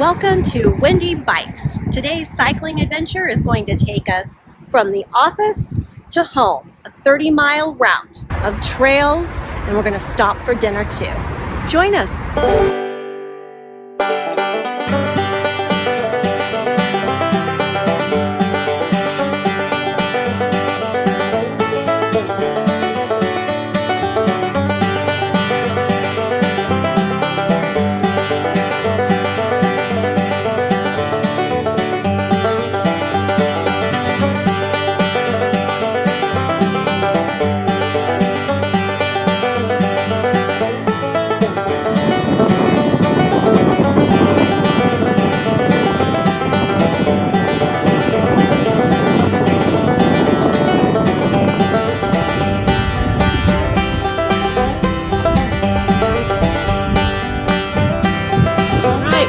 Welcome to WendyBikes. Today's cycling adventure is going to take us from the office to home, a 30-mile route of trails, and we're going to stop for dinner too. Join us.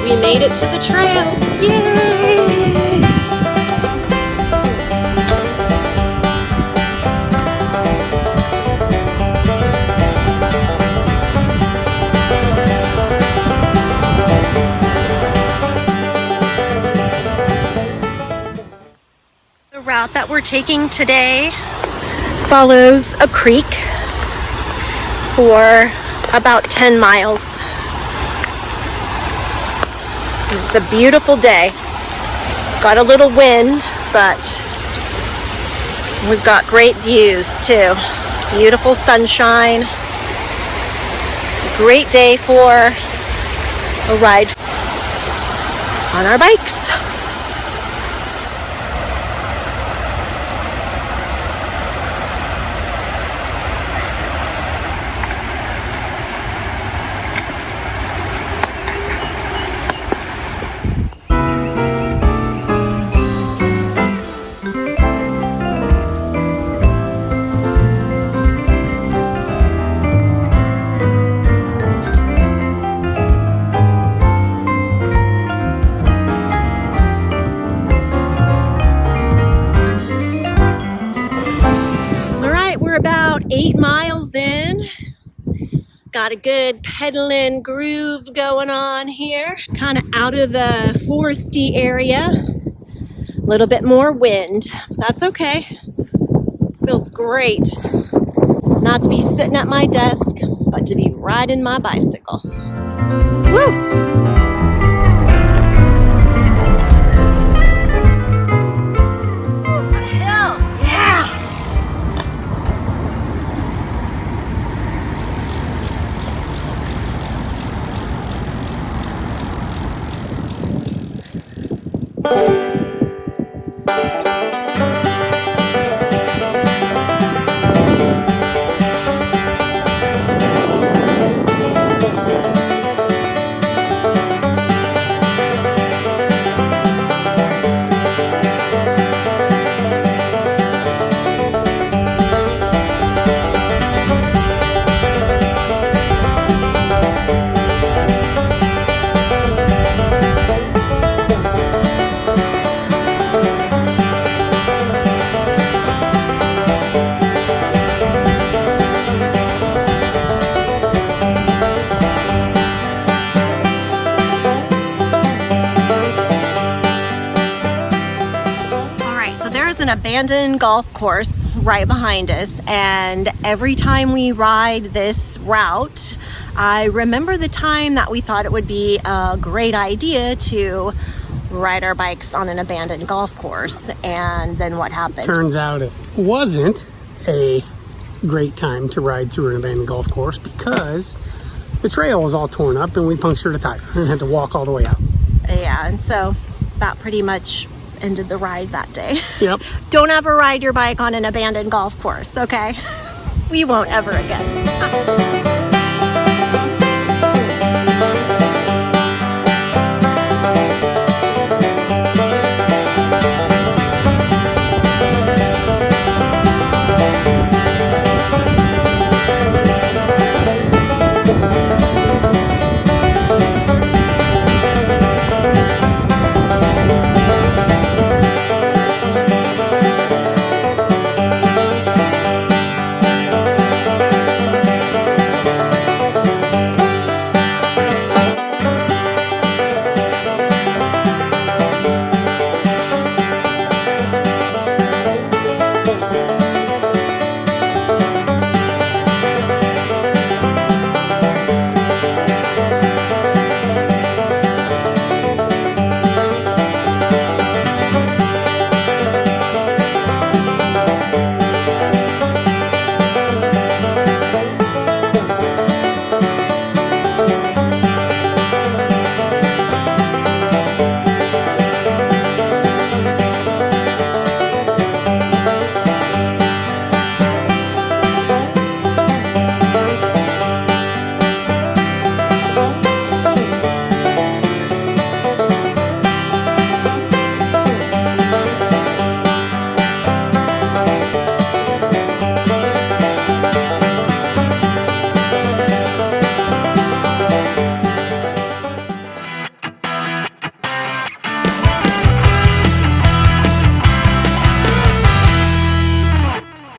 We made it to the trail. Yay! The route that we're taking today follows a creek for about 10 miles. It's a beautiful day. Got a little wind, but we've got great views too. Beautiful sunshine. Great day for a ride on our bikes. About 8 miles in. Got a good pedaling groove going on here. Kind of out of the foresty area. A little bit more wind. That's okay. Feels great not to be sitting at my desk, but to be riding my bicycle. Woo! An abandoned golf course right behind us, and every time we ride this route I remember the time that we thought it would be a great idea to ride our bikes on an abandoned golf course, and then what happened? Turns out it wasn't a great time to ride through an abandoned golf course because the trail was all torn up and we punctured a tire and had to walk all the way out. Yeah, and so that pretty much ended the ride that day. Yep. Don't ever ride your bike on an abandoned golf course, okay? We won't ever again.